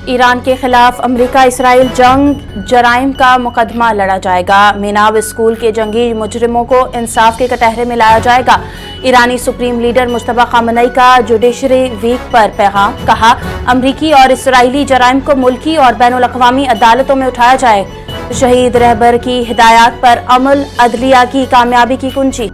Iran के खिलाफ America Israel जंग जराइम का मुकदमा लड़ा जाएगा। मेनाब स्कूल के जंगी मुजरिमों को इंसाफ के कटहरे में लाया जाएगा। ईरानी सुप्रीम लीडर मुश्तबा खामनेई का जुडिशरी वीक पर पैगाम, कहा अमरीकी और इसराइली जराइम को मुल्की और बैनुल-अक़वामी अदालतों में उठाया जाए। शहीद रहबर की हिदायत पर अमल अदलिया की कामयाबी की कुंजी।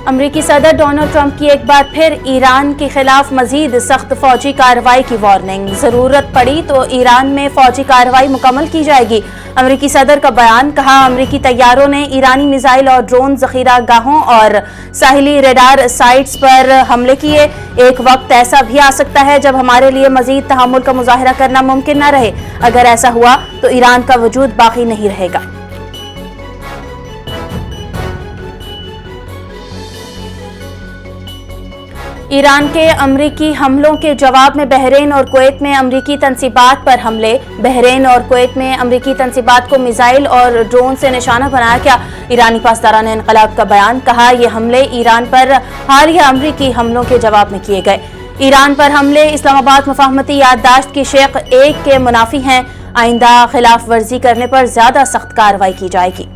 अमरीकी सदर डोनाल्ड ट्रंप की एक बार फिर ईरान के खिलाफ मजीद सख्त फौजी कार्रवाई की वार्निंग। जरूरत पड़ी तो ईरान में फौजी कार्रवाई मुकम्मल की जाएगी। अमरीकी सदर का बयान, कहा अमरीकी तैयारों ने ईरानी मिसाइल और ड्रोन जखीरा गाहों और साहिली रेडार साइट्स पर हमले किए। एक वक्त ऐसा भी आ सकता है जब हमारे लिए मजीद तहम्मुल का मुजाहिरा करना मुमकिन न रहे। अगर ऐसा हुआ तो ईरान का वजूद बाकी नहीं रहेगा। ईरान के अमरीकी हमलों के जवाब में बहरीन और कुवैत में अमरीकी तंसीबात पर हमले। बहरीन और कुवैत में अमरीकी तंसीबात को मिसाइल और ड्रोन से निशाना बनाया गया। ईरानी पासदारान इनकलाब का बयान, कहा यह हमले ईरान पर हालिया अमरीकी हमलों के जवाब में किए गए। ईरान पर हमले इस्लामाबाद मुफाहमती याददाश्त की शेख 1 के मुनाफी हैं। आइंदा खिलाफ वर्जी करने पर ज्यादा सख्त कार्रवाई की जाएगी।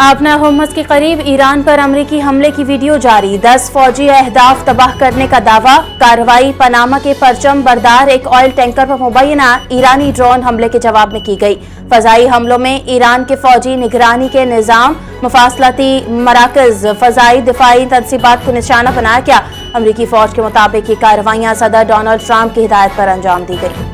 आपना होमस के करीब ईरान पर अमरीकी हमले की वीडियो जारी। 10 फौजी अहदाफ तबाह करने का दावा। कार्रवाई पनामा के परचम बरदार एक ऑयल टैंकर पर मुबैना ईरानी ड्रोन हमले के जवाब में की गई। फजाई हमलों में ईरान के फौजी निगरानी के निज़ाम, मुफासलाती मराकज, फजाई दिफाई तंसीबात को निशाना बनाया गया। अमरीकी फौज के मुताबिक ये कार्रवाइयां सदर डोनाल्ड ट्रंप की हिदायत पर अंजाम दी गई।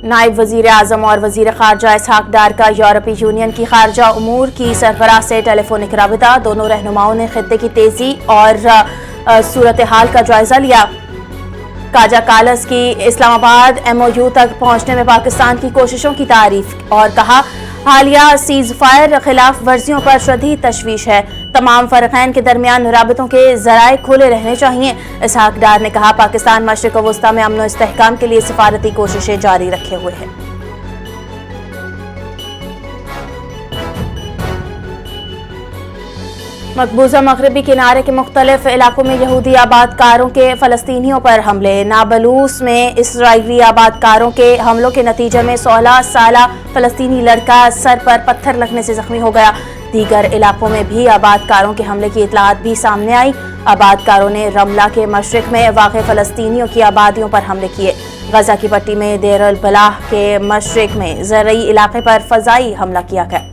नायब वजीर आजम और वजीर खारजा इसहाक डार का यूरोपीय यूनियन की खारजा उमूर की सरबराह से टेलीफोनिक राबिता। दोनों रहनुमाओं ने खित्ते की तेजी और सूरत हाल का जायजा लिया। काजा कालस की इस्लामाबाद MOU तक पहुंचने में पाकिस्तान की कोशिशों की तारीफ और कहा हालिया सीज फायर खिलाफ वर्जियों पर शदीद तशवीश है। तमाम फरकैन के दरमियान राबितों के जराए खुले रहने चाहिए। इसहाक डार ने कहा पाकिस्तान मशरिक वस्ता में अमन व इस्तेहकाम के लिए सिफारती कोशिशें जारी रखे हुए है। मकबूजा मगरबी किनारे के मुख्तलिफ इलाकों में यहूदी आबादकारों के फलस्तीनियों पर हमले। नाबलूस में इसराइली आबादकारों के हमलों के नतीजे में 16 साला फलस्तीनी लड़का सर पर पत्थर लगने से जख्मी हो गया। दीगर इलाकों में भी आबादकारों के हमले की इतलात भी सामने आई। आबादकारों ने रमला के मशरिक में वाक़ फलस्तीनियों की आबादियों पर हमले किए। गजा की पट्टी में देर अल बलाह के मशरिक में ज़रई इलाके पर फजाई हमला किया गया।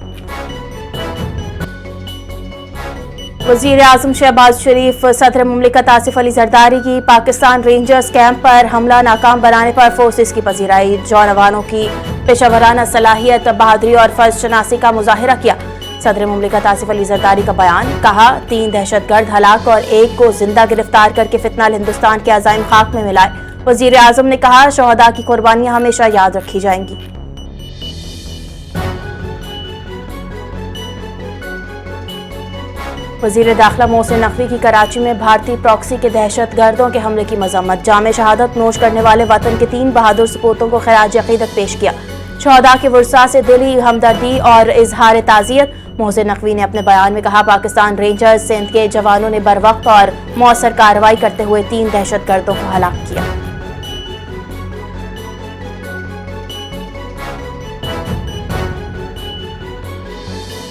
वज़ीर आज़म शहबाज शरीफ सदर मुमलिकत आसिफ अली जरदारी की पाकिस्तान रेंजर्स कैंप पर हमला नाकाम बनाने पर फोर्सेस की पजीराई। जवानों की पेशावराना सलाहियत, बहादुरी और फर्ज शनासी का मुजाहिरा किया। सदर मुमलिकत आसिफ अली जरदारी का बयान, कहा 3 दहशतगर्द हलाक और 1 को जिंदा गिरफ्तार करके फितनाल हिंदुस्तान के अज़ाइम खाक में मिलाए। वज़ीर आज़म ने कहा शहदा की कुर्बानियां हमेशा याद रखी जाएंगी। वज़ीर दाखिला मोहसिन नकवी की कराची में भारतीय प्रॉक्सी के दहशत गर्दों के हमले की मजम्मत। जामे शहादत नोश करने वाले वतन के 3 बहादुर सपूतों को खिराज अकीदत पेश किया। शहदा के वुरसा से दिली हमदर्दी और इजहार ताज़ियत। मोहसिन नकवी ने अपने बयान में कहा पाकिस्तान रेंजर्स सिंध के जवानों ने बरवक्त और मौसर कार्रवाई करते हुए 3 दहशत गर्दों को हलाक किया।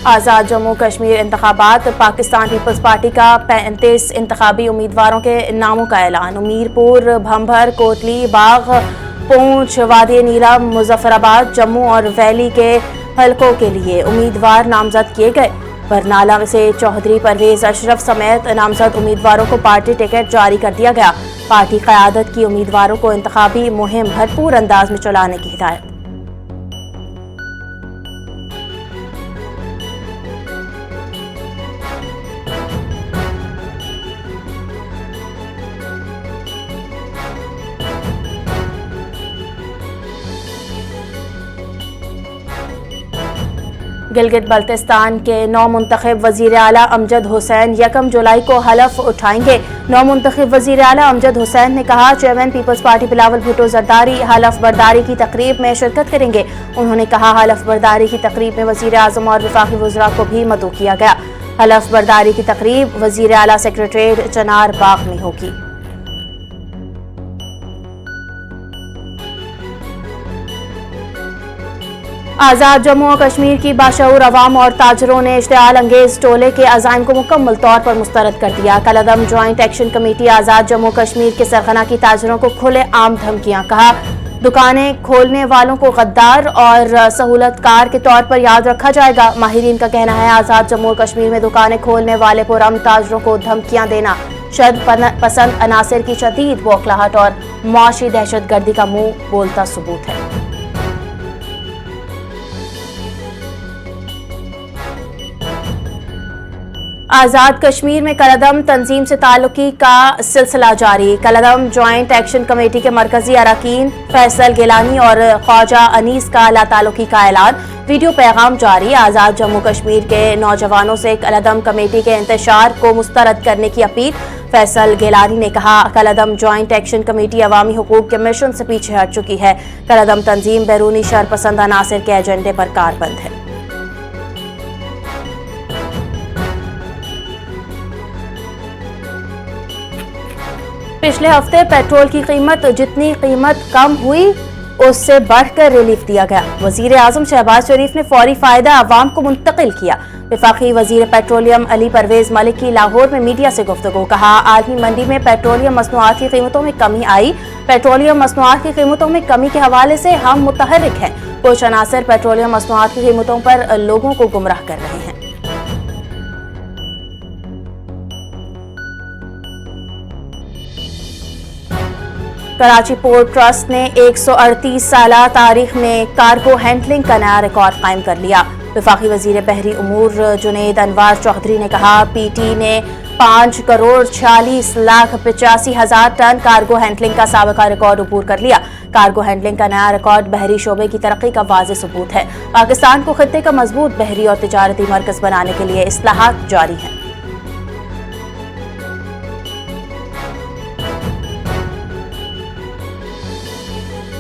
आज़ाद जम्मू कश्मीर इंतखाबात। पाकिस्तान पीपल्स पार्टी का 35 इंतखाबी उम्मीदवारों के नामों का ऐलान। मीरपुर, भंभर, कोटली बाग, पूंछ, वादी नीलम, मुजफ्फराबाद, जम्मू और वैली के हलकों के लिए उम्मीदवार नामजद किए गए। बरनाला से चौधरी परवेज अशरफ समेत नामजद उम्मीदवारों को पार्टी टिकट जारी कर दिया गया। पार्टी क़यादत की उम्मीदवारों को इंतखाबी मुहिम भरपूर अंदाज में चलाने की हिदायत। गिलगित बल्तिस्तान के नौ मुंतखब वज़ीर आला अमजद हुसैन 1 जुलाई को हलफ उठाएंगे। नौ मुंतखब वज़ीर आला अमजद हुसैन ने कहा, चेयरमैन पीपल्स पार्टी बिलावल भुट्टो जरदारी हलफ बर्दारी की तकरीब में शिरकत करेंगे। उन्होंने कहा, हलफ बर्दारी की तकरीब में वज़ीर आज़म और वफाकी वज़रा को भी मदऊ किया गया। हलफ बर्दारी की तकरीब वज़ीर आला सेक्रेटेरिएट चनार बाग में होगी। आज़ाद जम्मू और कश्मीर की बाशऊर अवाम और ताजरों ने इश्तिआल अंगेज टोले के अज़ाइम को मुकम्मल तौर पर मुस्तरद कर दिया। कलअदम जॉइंट एक्शन कमेटी आज़ाद जम्मू कश्मीर के सरगना की ताजरों को खुले आम धमकियां, कहा दुकानें खोलने वालों को गद्दार और सहूलतकार के तौर पर याद रखा जाएगा। माहिरीन का कहना है, आज़ाद जम्मू और कश्मीर में दुकानें खोलने वाले पुरअमन ताजरों को धमकियां देना शद पसंद अनासर की शदीद बौखलाहट और मुआशी दहशतगर्दी का मुंह बोलता सबूत है। आज़ाद कश्मीर में कलअदम तंजीम से ताल्लुकी का सिलसिला जारी। कलअदम जॉइंट एक्शन कमेटी के मरकजी अरकान फैसल गिलानी और ख्वाजा अनीस का लाताल्लुकी का ऐलान। वीडियो पैगाम जारी। आज़ाद जम्मू कश्मीर के नौजवानों से कलअदम कमेटी के इंतशार को मुस्तरद करने की अपील। फैसल गिलानी ने कहा, कलअदम जॉइंट एक्शन कमेटी अवामी हुकूक के मिशन से पीछे हट चुकी है। कलअदम तंजीम बैरूनी शरपसंद अनासर के एजेंडे पर कारबंद है। पिछले हफ्ते पेट्रोल की कीमत जितनी कीमत कम हुई उससे बढ़कर रिलीफ दिया गया। वजीर आजम शहबाज शरीफ ने फौरी फायदा अवाम को मुंतकिल किया। वफाकी वजीर पेट्रोलियम अली परवेज मलिक की लाहौर में मीडिया से गुफ्तगू। कहा, आलमी मंडी में पेट्रोलियम मसनूआत की कीमतों में कमी आई। पेट्रोलियम मसनूआत की कीमतों में कमी के हवाले से हम मुतहर्रिक हैं। कुछ अनासर पेट्रोलियम मसनूआत की कीमतों पर लोगों को गुमराह कर रहे हैं। कराची पोर्ट ट्रस्ट ने 138 साला तारीख में कार्गो हैंडलिंग का नया रिकॉर्ड कायम कर लिया। वफाकी वजीर बहरी उमूर जुनैद अनवार चौधरी ने कहा, पीटी ने 5,46,85,000 टन कार्गो हैंडलिंग का साबिका रिकॉर्ड अबूर कर लिया। कार्गो हैंडलिंग का नया रिकॉर्ड बहरी शोबे की तरक्की का वाज़ेह सबूत है। पाकिस्तान को खित्ते का मजबूत बहरी और तिजारती मरकज बनाने के लिए इस्लाहात जारी हैं।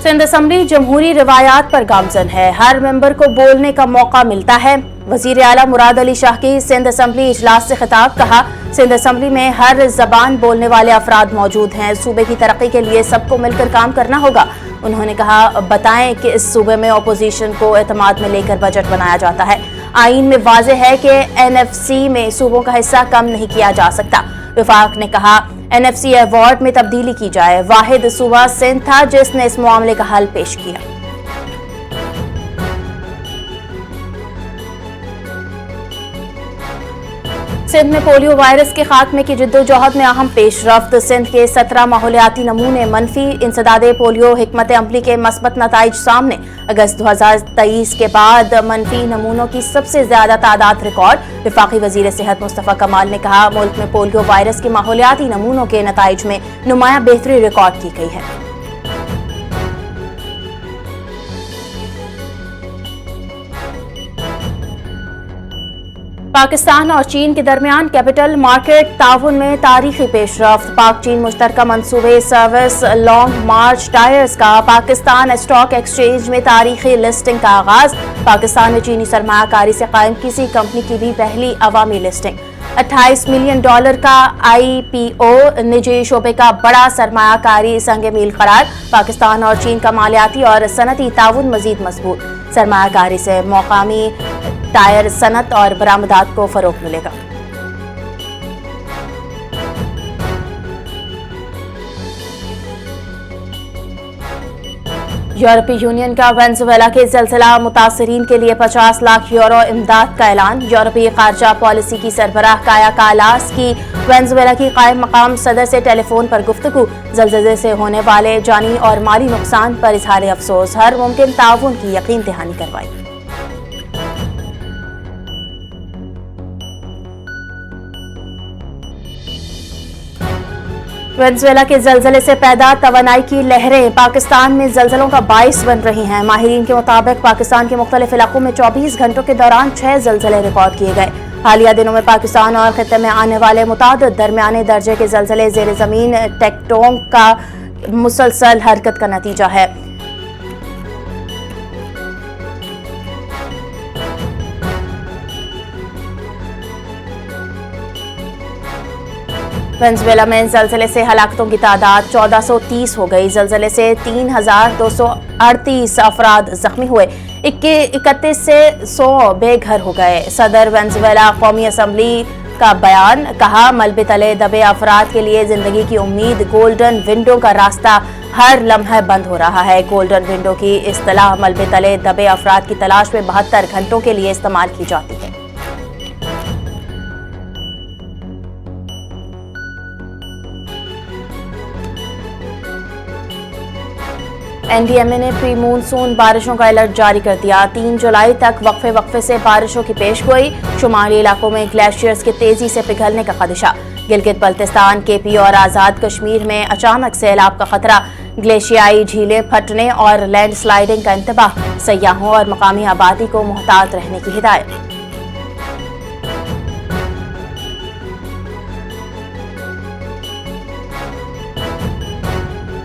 सिंध असम्बली जमहूरी रिवायात पर गामजन है। हर मेंबर को बोलने का मौका मिलता है। वजीर आला मुराद अली शाह की सिंध असम्बली इजलास से खिताब। कहा, सिंध असम्बली में हर जबान बोलने वाले अफराद मौजूद हैं। सूबे की तरक्की के लिए सबको मिलकर काम करना होगा। उन्होंने कहा, बताएं कि इस सूबे में अपोजिशन को एतमाद में लेकर बजट बनाया जाता है। आईन में वाज़ेह है कि NFC में सूबों का हिस्सा कम नहीं किया जा सकता। वफाक ने कहा, NFC अवार्ड में तब्दीली की जाए। वाहिद सूबा सिंध था जिसने इस मामले का हल पेश किया। सिंध में पोलियो वायरस के खात्मे की जिद्दोजहद में अहम पेशरफ्त। सिंध के 17 माहौलियाती नमूने मनफी। इंसदादे पोलियो हिकमत अमली के मस्बत नताइज सामने। अगस्त 2023 के बाद मनफी नमूनों की सबसे ज्यादा तादाद रिकॉर्ड। वफाकी वजीर सेहत मुस्तफ़ा कमाल ने कहा, मुल्क में पोलियो वायरस के माहौलियाती नमूनों के नताइज में नुमाया बेहतरी रिकॉर्ड की गई है। पाकिस्तान और चीन के दरमियान कैपिटल मार्केट ताउन में तारीखी पेशरफ्त। पाक चीन मुश्तरका मंसूबे सर्विस लॉन्ग मार्च टायर्स का का स्टॉक एक्सचेंज में तारीखी लिस्टिंग का आगाज। पाकिस्तान में चीनी सरमायाकारी से कायम किसी कंपनी की भी पहली अवामी लिस्टिंग। $28 मिलियन का IPO। निजी शोबे का बड़ा सरमायाकारी संग मील करार। पाकिस्तान और चीन का मालियाती और सनती ताउन मजीद मजबूत। सरमायाकारी से मौकामी टायर सनत और बरामदात को फरोग मिलेगा। यूरोपीय यूनियन का वेनेजुएला के ज़लज़ला मुतासरीन के लिए 50 लाख यूरो इमदाद का ऐलान। यूरोपीय खारजा पॉलिसी की सरबराह काया कालास की वेनेजुएला की कायम मकाम सदर से टेलीफोन पर गुफ्तगू। ज़लज़ले से होने वाले जानी और माली नुकसान पर इजहार अफसोस। हर मुमकिन ताउन की यकीन दहानी करवाई। وینزویلا کے زلزلے سے پیدا توانائی کی لہریں پاکستان میں زلزلوں کا باعث بن رہی ہیں۔ ماہرین کے مطابق پاکستان کے مختلف علاقوں میں 24 گھنٹوں کے دوران 6 زلزلے ریکارڈ کیے گئے۔ حالیہ دنوں میں پاکستان اور خطے میں آنے والے متعدد درمیانے درجے کے زلزلے زیر زمین ٹیکٹونک کا مسلسل حرکت کا نتیجہ ہے۔ وینزویلا میں زلزلے سے ہلاکتوں کی تعداد 1430 ہو گئی۔ زلزلے سے 3238 افراد زخمی ہوئے، 31 سے 100 بے گھر ہو گئے۔ صدر وینزویلا قومی اسمبلی کا بیان، کہا ملبے تلے دبے افراد کے لیے زندگی کی امید گولڈن ونڈو کا راستہ ہر لمحہ بند ہو رہا ہے۔ گولڈن ونڈو کی اصطلاح ملبے تلے دبے افراد کی تلاش میں 72 گھنٹوں کے لیے استعمال کی جاتی ہے۔ این ڈی ایم اے نے پری مونسون بارشوں کا الرٹ جاری کر دیا۔ 3 جولائی تک وقفے سے بارشوں کی پیش گوئی۔ شمالی علاقوں میں گلیشیئرز کے تیزی سے پگھلنے کا خدشہ۔ گلگت بلتستان، کے پی اور آزاد کشمیر میں اچانک سیلاب کا خطرہ۔ گلیشیائی جھیلیں پھٹنے اور لینڈ سلائیڈنگ کا انتباہ۔ سیاحوں اور مقامی آبادی کو محتاط رہنے کی ہدایت۔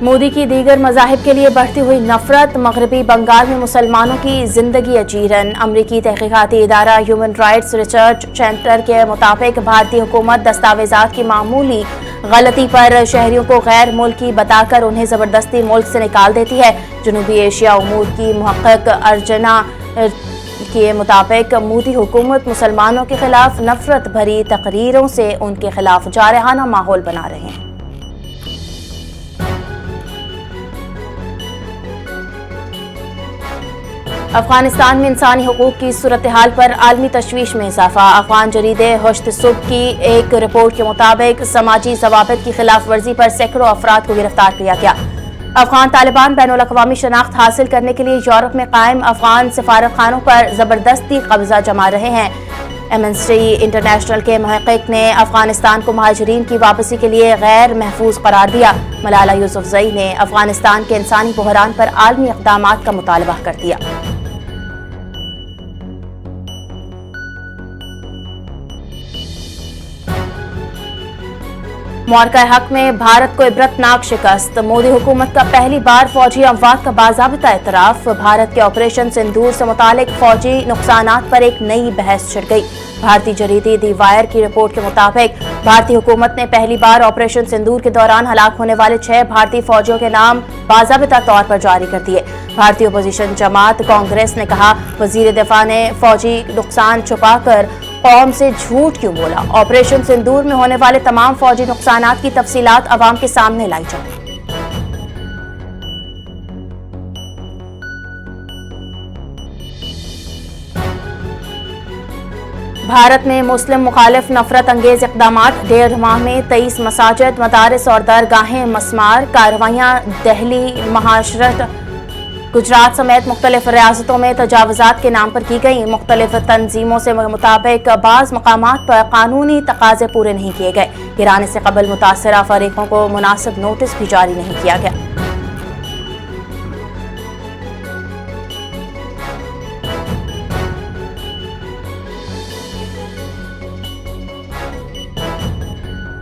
مودی کی دیگر مذاہب کے لیے بڑھتی ہوئی نفرت۔ مغربی بنگال میں مسلمانوں کی زندگی اجیرن۔ امریکی تحقیقاتی ادارہ ہیومن رائٹس ریسرچ سینٹر کے مطابق بھارتی حکومت دستاویزات کی معمولی غلطی پر شہریوں کو غیر ملکی بتا کر انہیں زبردستی ملک سے نکال دیتی ہے۔ جنوبی ایشیا امور کی محقق ارجنا کے مطابق مودی حکومت مسلمانوں کے خلاف نفرت بھری تقریروں سے ان کے خلاف جارحانہ ماحول بنا رہے ہیں۔ افغانستان میں انسانی حقوق کی صورتحال پر عالمی تشویش میں اضافہ۔ افغان جریدے ہشت صبح کی ایک رپورٹ کے مطابق سماجی ضوابط کی خلاف ورزی پر سینکڑوں افراد کو گرفتار کیا گیا۔ افغان طالبان بین الاقوامی شناخت حاصل کرنے کے لیے یورپ میں قائم افغان سفارت خانوں پر زبردستی قبضہ جما رہے ہیں۔ ایمنسٹی انٹرنیشنل کے محقق نے افغانستان کو مہاجرین کی واپسی کے لیے غیر محفوظ قرار دیا۔ ملالہ یوسفزئی نے افغانستان کے انسانی بحران پر عالمی اقدامات کا مطالبہ کر دیا۔ معرکہ حق میں بھارت کو عبرتناک شکست۔ مودی حکومت کا پہلی بار فوجی اموات کا باضابطہ اعتراف۔ بھارت کے آپریشن سندور سے متعلق فوجی نقصانات پر ایک نئی بحث چھڑ گئی۔ بھارتی جریدے دی وائر کی رپورٹ کے مطابق بھارتی حکومت نے پہلی بار آپریشن سندور کے دوران ہلاک ہونے والے 6 بھارتی فوجیوں کے نام باضابطہ طور پر جاری کر دیے۔ بھارتی اپوزیشن جماعت کانگریس نے کہا وزیر دفاع نے فوجی نقصان چھپا کر قوم سے جھوٹ کیوں بولا۔ آپریشن سندور میں ہونے والے تمام فوجی نقصانات کی تفصیلات عوام کے سامنے لائی جائیں۔ بھارت میں مسلم مخالف نفرت انگیز اقدامات۔ 1.5 ماہ میں 23 مساجد، مدارس اور درگاہیں مسمار۔ کارروائیاں دہلی، مہاراشٹر، گجرات سمیت مختلف ریاستوں میں تجاوزات کے نام پر کی گئیں۔ مختلف تنظیموں سے مطابق بعض مقامات پر قانونی تقاضے پورے نہیں کیے گئے۔ گرانے سے قبل متاثرہ فریقوں کو مناسب نوٹس بھی جاری نہیں کیا گیا۔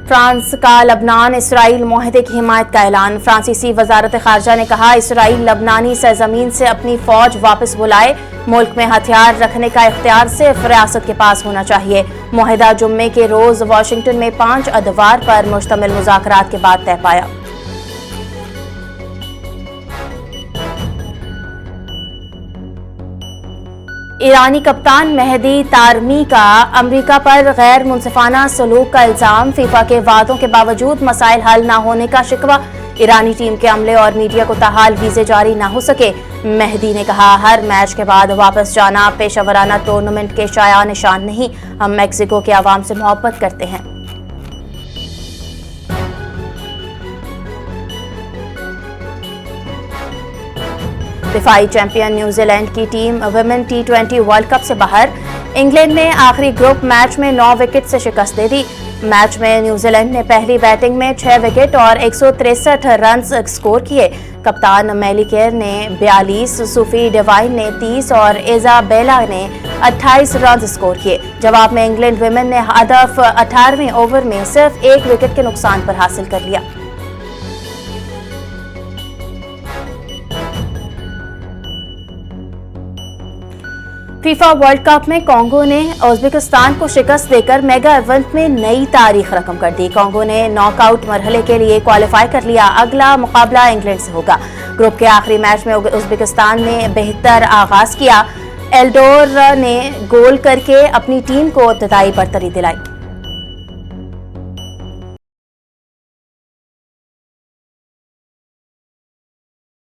فرانس کا لبنان اسرائیل معاہدے کی حمایت کا اعلان۔ فرانسیسی وزارت خارجہ نے کہا اسرائیل لبنانی سرزمین سے اپنی فوج واپس بلائے۔ ملک میں ہتھیار رکھنے کا اختیار صرف ریاست کے پاس ہونا چاہیے۔ معاہدہ جمعے کے روز واشنگٹن میں 5 ادوار پر مشتمل مذاکرات کے بعد طے پایا۔ ایرانی کپتان مہدی طارمی کا امریکہ پر غیر منصفانہ سلوک کا الزام۔ فیفا کے وعدوں کے باوجود مسائل حل نہ ہونے کا شکوہ۔ ایرانی ٹیم کے عملے اور میڈیا کو تاحال ویزے جاری نہ ہو سکے۔ مہدی نے کہا ہر میچ کے بعد واپس جانا پیشہ ورانہ ٹورنامنٹ کے شایع نشان نہیں۔ ہم میکسیکو کے عوام سے محبت کرتے ہیں۔ دفاعی چیمپئن نیوزی لینڈ کی team women T20 world cup سے باہر۔ انگلینڈ نے آخری گروپ میچ میں 9 وکٹ سے شکست دے دی۔ میچ میں نیوزی لینڈ نے پہلی بیٹنگ میں 6 وکٹ اور 163 رنز سکور کیے۔ کپتان میلی کیئر نے 42، صوفی ڈیوائن نے 30 اور ایزابیلا نے 28 رنز سکور کیے۔ جواب میں انگلینڈ ویمن نے ہدف 18ویں اوور میں صرف 1 وکٹ کے نقصان پر حاصل کر لیا۔ فیفا ورلڈ کپ میں کانگو نے ازبکستان کو شکست دے کر میگا ایونٹ میں نئی تاریخ رقم کر دی۔ کانگو نے ناک آؤٹ مرحلے کے لیے کوالیفائی کر لیا۔ اگلا مقابلہ انگلینڈ سے ہوگا۔ گروپ کے آخری میچ میں ازبکستان نے بہتر آغاز کیا۔ ایلڈور نے گول کر کے اپنی ٹیم کو ابتدائی برتری دلائی۔